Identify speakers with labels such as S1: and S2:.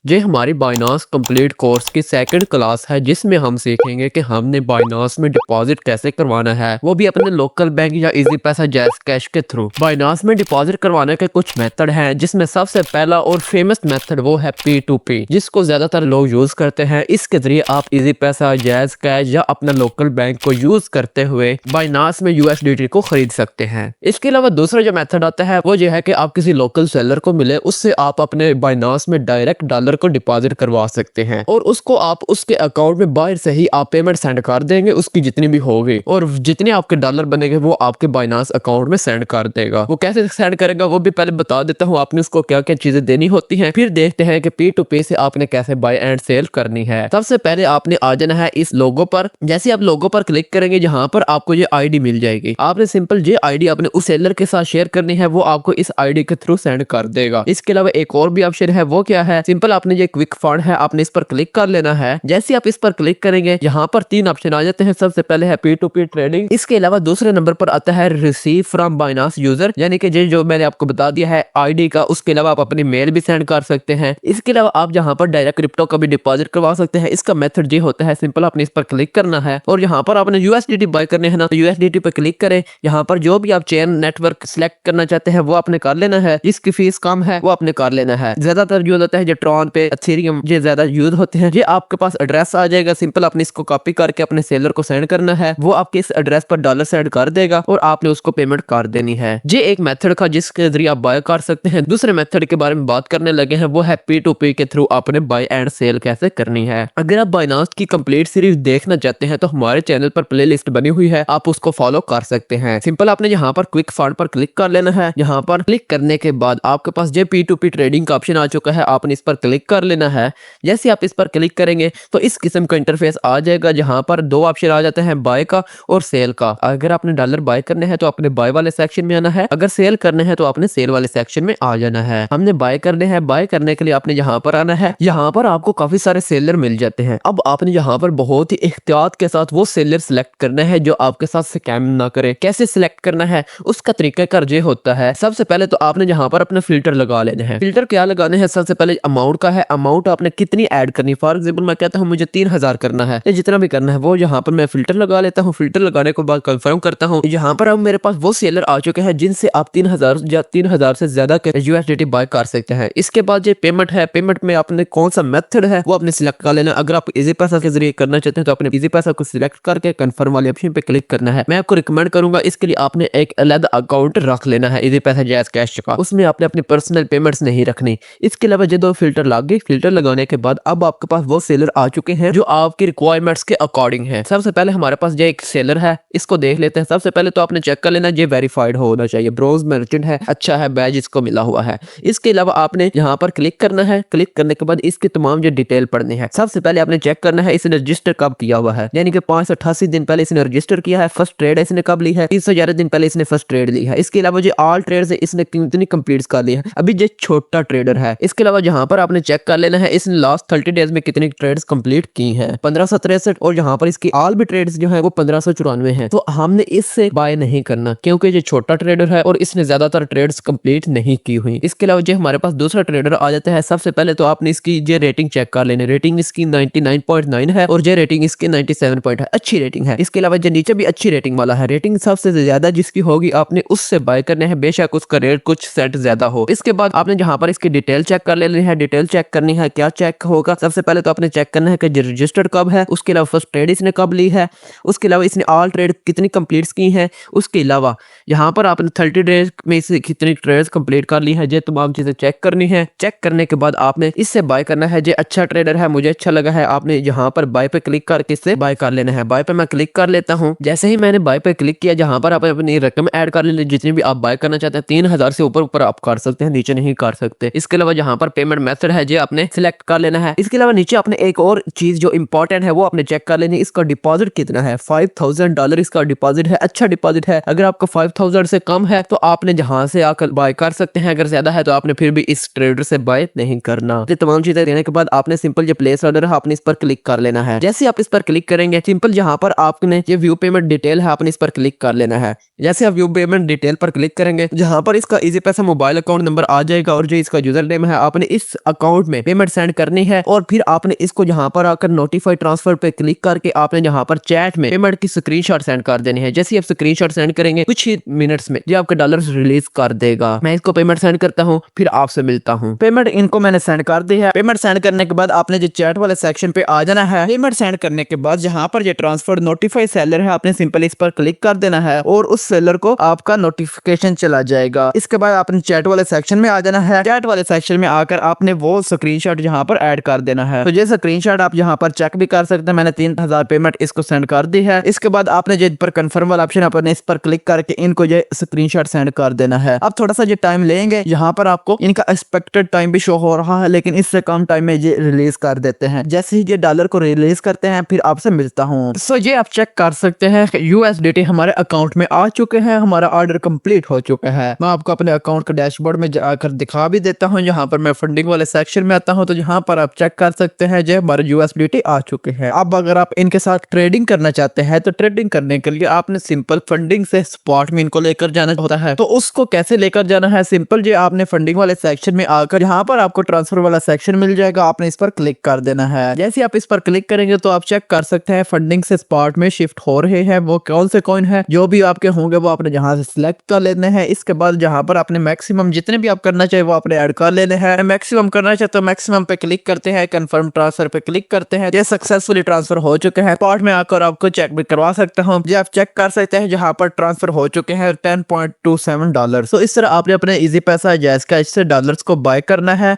S1: ये हमारी Binance complete course की सेकंड क्लास है जिसमें हम सीखेंगे कि हमने बाइनांस में डिपॉजिट कैसे करवाना है, वो भी अपने लोकल बैंक या इजी पैसा जैज़ कैश के थ्रू। बाइनांस में डिपॉजिट करवाने के कुछ मेथड हैं जिसमें सबसे पहला और फेमस मेथड वो है P2P, जिसको ज्यादातर लोग यूज करते हैं। इसके जरिए आप इजी पैसा जैज़ कैश या अपना लोकल बैंक को यूज करते हुए बाइनांस में USDT को खरीद सकते हैं। इसके अलावा दूसरा जो मेथड आता है वो ये है कि आप किसी लोकल सेलर को मिले, उससे आप अपने बाइनांस में डायरेक्ट डॉलर को डिपॉजिट करवा सकते हैं और उसको आप उसके अकाउंट में बाहर से ही आप पेमेंट सेंड कर देंगे, उसकी जितनी भी होगी, और जितने आपके डॉलर बनेंगे वो आपके बाइनांस अकाउंट में सेंड कर देगा। वो कैसे सेंड करेगा वो भी पहले बता देता हूँ, आपने उसको क्या क्या चीजें देनी होती हैं, फिर देखते हैं कि P2P से आपने कैसे बाय एंड सेल करनी है। सबसे पहले आपने आ जाना है इस लोगो पर। जैसे आप लोगो पर क्लिक करेंगे यहाँ पर आपको ये आईडी मिल जाएगी। आपने सिंपल ये आईडी अपने उस सेलर के साथ शेयर करनी है, वो आपको इस आईडी के थ्रू सेंड कर देगा। इसके अलावा एक और भी ऑप्शन है, वो क्या है, सिंपल आपने ये क्विक फंड है, आपने इस पर क्लिक कर लेना है। जैसे आप इस पर क्लिक करेंगे यहाँ पर तीन ऑप्शन आ जाते हैं। सबसे पहले है P2P ट्रेडिंग। इसके अलावा दूसरे नंबर पर आता है रिसीव फ्रॉम बाइनांस यूजर, यानी कि जो मैंने आपको बता दिया है आईडी का। उसके अलावा आप अपनी मेल भी सेंड कर सकते हैं। इसके अलावा आप यहाँ पर डायरेक्ट क्रिप्टो का भी डिपॉजिट करवा सकते हैं। इसका मेथड ये होता है, सिंपल आपने इस पर क्लिक करना है और यहाँ पर आपने USDT बाय करने हैं ना, तो USDT पर क्लिक करें। यहाँ पर जो भी आप चेन नेटवर्क सिलेक्ट करना चाहते हैं वो आपने कर लेना है, जिसकी फीस कम है वो आपने कर लेना है। ज्यादातर यूज होता है जो ट्रॉन पे, एथेरियम, ये ज्यादा यूज होते हैं। ये आपके पास एड्रेस आ जाएगा, सिंपल आपने इसको कॉपी करके अपने सेलर को सेंड करना है, वो आपके इस एड्रेस पर डॉलर सेंड कर देगा और आपने उसको पेमेंट कर देनी है। ये एक मेथड का जिसके जरिए आप बाय कर सकते हैं। दूसरे मेथड के बारे में बात करने लगे हैं, वो है P2P के थ्रू आपने बाय एंड सेल कैसे करनी है। अगर आप बाइनांस की कंप्लीट सीरीज देखना चाहते हैं तो हमारे चैनल पर प्लेलिस्ट बनी हुई है, आप उसको फॉलो कर सकते हैं। सिंपल आपने यहाँ पर क्विक फंड पर क्लिक कर लेना है। यहाँ पर क्लिक करने के बाद आपके पास ये P2P ट्रेडिंग का ऑप्शन आ चुका है, आपने इस पर क्लिक कर लेना है। जैसे आप इस पर क्लिक करेंगे तो इस किस्म का इंटरफेस आ जाएगा, जहां पर दो ऑप्शन आ जाते हैं, बाय का और सेल का। अगर आपने डॉलर बाय करने हैं तो आपने बाय वाले सेक्शन में आना है, अगर सेल करने हैं तो आपने सेल वाले सेक्शन में आ जाना है। हमने बाय करने हैं, बाय करने के लिए आपने यहाँ पर आना है। यहाँ पर आपको काफी सारे सेलर मिल जाते हैं। अब आपने यहाँ पर बहुत ही एहतियात के साथ वो सेलर सिलेक्ट करना है जो आपके साथ स्कैम ना करे। कैसे सिलेक्ट करना है उसका तरीका कर ये होता है, सबसे पहले तो आपने यहाँ पर अपना फिल्टर लगा लेना है। फिल्टर क्या लगाने हैं, सबसे पहले अमाउंट का है, अमाउंट आपने कितनी ऐड करनी। फॉर एग्जाम्पल मैं कहता हूँ मुझे 3000 करना है, या जितना भी करना है वो यहाँ पर मैं फिल्टर लगा लेता हूँ। फिल्टर लगाने के बाद कंफर्म करता हूँ। यहाँ पर अब मेरे पास वो सेलर आ चुके हैं जिनसे आप 3000 या 3000 से ज्यादा के USDT बाय कर सकते हैं। इसके बाद ये पेमेंट है, पेमेंट में आपने कौन सा मेथड है वो आपने सिलेक्ट कर लेना। अगर आप इजी पैसा के जरिए करना चाहते हैं तो आपने इजी पैसा को सिलेक्ट करके कंफर्म वाले ऑप्शन पे क्लिक करना है। मैं आपको रिकमेंड करूंगा इसके लिए आपने एक अलग अकाउंट रख लेना है इजी पैसा जैज़ कैश का, उसमें आपने अपनी पर्सनल पेमेंट्स नहीं रखनी। इसके अलावा ये दो फिल्टर लग गए। फिल्टर लगाने के बाद अब आपके पास वो सेलर आ चुके हैं जो आपकी रिक्वायरमेंट्स के अकॉर्डिंग है। सबसे पहले हमारे पास ये एक सेलर है, इसको देख लेते हैं। सबसे पहले तो आपने चेक कर लेना ये वेरीफाइड होना चाहिए, ब्रोज मर्चेंट है, अच्छा है, बैज इसको मिला हुआ है। इसके अलावा आपने यहाँ पर क्लिक करना है। क्लिक करने के बाद इसकी तमाम जो डिटेल पढ़नी है। सबसे पहले आपने चेक करना है इसने रजिस्टर कब किया हुआ है, यानी कि 588 दिन पहले इसने रजिस्टर किया है। फर्स्ट ट्रेड इसने कब ली है, 311 दिन पहले इसने फर्स्ट ट्रेड ली है। इसके अलावा जो ऑल ट्रेड्स है इसने कितनी कंप्लीट कर ली है, अभी ये छोटा ट्रेडर है। इसके अलावा यहाँ पर आपने चेक कर लेना है इसने लास्ट 30 डेज में कितनी ट्रेड्स कंप्लीट की हैं, 1563, और यहाँ पर इसकी ऑल भी ट्रेड्स जो है वो 1594 हैं। तो हमने इससे बाय नहीं करना क्योंकि ये छोटा ट्रेडर है और इसने ज्यादातर ट्रेड्स कंप्लीट नहीं की हुई। इसके अलावा जो हमारे पास दूसरा ट्रेडर आ जाता है, सबसे पहले तो आपने इसकी ये रेटिंग चेक कर लेनी। रेटिंग इसकी 99.9 है और ये रेटिंग इसकी 97 पॉइंट है, अच्छी रेटिंग है। इसके अलावा जो नीचे भी अच्छी रेटिंग वाला है, रेटिंग सबसे ज्यादा जिसकी होगी आपने उससे बाय करने हैं, बेशक उसका रेट कुछ सेंट ज्यादा हो। इसके बाद आपने यहाँ पर इसकी डिटेल चेक कर लेनी है। डिटेल चेक करनी है, क्या चेक होगा, सबसे पहले तो आपने चेक करना है कि रजिस्टर्ड कब है, उसके अलावा फर्स्ट ट्रेड इसने कब ली है, उसके अलावा इसने ऑल ट्रेड कितनी कंप्लीट की है, उसके अलावा यहाँ पर आपने 30 डेज में इसे कितनी ट्रेड्स कंप्लीट कर ली है। ये तमाम चीजें चेक करनी है। चेक करने के बाद आपने इससे बाय करना है। ये अच्छा ट्रेडर है, मुझे अच्छा लगा है, आपने यहाँ पर बाय पे क्लिक करके इससे बाय कर लेना है। बाय पे मैं क्लिक कर लेता हूँ। जैसे ही मैंने बाय पे क्लिक किया, जहाँ पर आप अपनी रकम ऐड कर ले, जितनी भी आप बाय करना चाहते हैं, 3000 से ऊपर आप कर सकते हैं, नीचे नहीं कर सकते। इसके अलावा यहाँ पर पेमेंट मेथड है, ये आपने सिलेक्ट कर लेना है। इसके अलावा नीचे आपने एक और चीज जो इंपॉर्टेंट है वो आपने चेक कर लेनी, इसका डिपॉजिट कितना है। $5000 इसका डिपॉजिट है, अच्छा डिपॉजिट है। अगर आपका 5000 से कम है तो आपने जहां से आकर बाय कर सकते हैं, अगर ज्यादा है तो आपने फिर भी इस ट्रेडर से बाय नहीं करना। ये तमाम चीजें देने के बाद आपने सिंपल ये प्लेस ऑर्डर है, आपने इस पर क्लिक कर लेना है। जैसे आप इस पर क्लिक करेंगे, सिंपल यहाँ पर आपने ये व्यू पेमेंट डिटेल है, आपने इस पर क्लिक कर लेना है। जैसे आप व्यू पेमेंट डिटेल पर क्लिक करेंगे, जहां पर इसका इजी पैसा मोबाइल अकाउंट नंबर आ जाएगा और जो इसका यूजर नेम है आपने इस अकाउंट अकाउंट में पेमेंट सेंड करनी है और फिर आपने इसको यहाँ पर आकर नोटिफाई ट्रांसफर पे क्लिक करके आपने यहाँ पर चैट में पेमेंट की स्क्रीनशॉट सेंड कर देनी है। जैसे ही आप स्क्रीनशॉट सेंड करेंगे कुछ ही मिनट्स में ये आपके डॉलर रिलीज कर देगा। मैं इसको पेमेंट सेंड करता हूँ, फिर आपसे मिलता हूँ।
S2: पेमेंट इनको मैंने सेंड कर दी है। पेमेंट सेंड करने के बाद आपने जो चैट वाले सेक्शन पे आ जाना है। पेमेंट सेंड करने के बाद जहाँ पर ये ट्रांसफर नोटिफाई सेलर है आपने सिंपल इस पर क्लिक कर देना है और उस सेलर को आपका नोटिफिकेशन चला जाएगा। इसके बाद आपने चैट वाले सेक्शन में आ जाना है। चैट वाले सेक्शन में आकर आपने वो स्क्रीनशॉट यहाँ पर ऐड कर देना है। तो ये स्क्रीनशॉट आप यहाँ पर चेक भी कर सकते हैं। मैंने 3000 पेमेंट इसको सेंड कर दी है। इसके बाद आपने जो पर कंफर्म वाला ऑप्शन आपने इस पर क्लिक करके इनको ये स्क्रीनशॉट सेंड कर देना है। अब थोड़ा सा ये टाइम लेंगे। यहाँ पर आपको इनका एक्सपेक्टेड टाइम भी शो हो रहा है, लेकिन इससे कम टाइम में ये रिलीज कर देते हैं। जैसे ही ये डॉलर को रिलीज करते हैं फिर आपसे मिलता हूँ। सो ये आप चेक कर सकते हैं USDT हमारे अकाउंट में आ चुके हैं। हमारा ऑर्डर कंप्लीट हो चुका है। मैं आपको अपने अकाउंट के डैशबोर्ड में जाकर दिखा भी देता हूँ। यहाँ पर मैं फंडिंग वाले सेक्शन में आता हूँ तो यहाँ पर आप चेक कर सकते हैं जो हमारे USDT आ चुके हैं। अब अगर आप इनके साथ ट्रेडिंग करना चाहते हैं तो ट्रेडिंग करने के लिए आपने सिंपल फंडिंग से स्पॉट में इनको लेकर जाना होता है। तो उसको कैसे लेकर जाना है, सिंपल जो आपने फंडिंग वाले सेक्शन में आकर यहाँ पर आपको ट्रांसफर वाला सेक्शन मिल जाएगा। आपने इस पर क्लिक कर देना है। जैसे आप इस पर क्लिक करेंगे तो आप चेक कर सकते हैं फंडिंग से स्पॉट में शिफ्ट हो रहे हैं। वो कौन से कॉइन है जो भी आपके होंगे वो आपने यहाँ से सिलेक्ट कर लेने हैं। इसके बाद जहाँ पर आपने मैक्सिमम जितने भी आप करना चाहिए वो आपने ऐड कर लेने हैं। मैक्सिमम करना चाहिए तो मैक्सिमम पे क्लिक करते हैं, कंफर्म ट्रांसफर पे क्लिक करते हैं। ये सक्सेसफुली ट्रांसफर हो चुके हैं। स्पॉट में आकर आपको चेक भी करवा सकता हूँ। ये आप चेक कर सकते हैं जहाँ पर ट्रांसफर हो चुके हैं $10.27। तो इस तरह आपने अपने इजी पैसा जैज़ कैश से डॉलर्स को बाय करना है।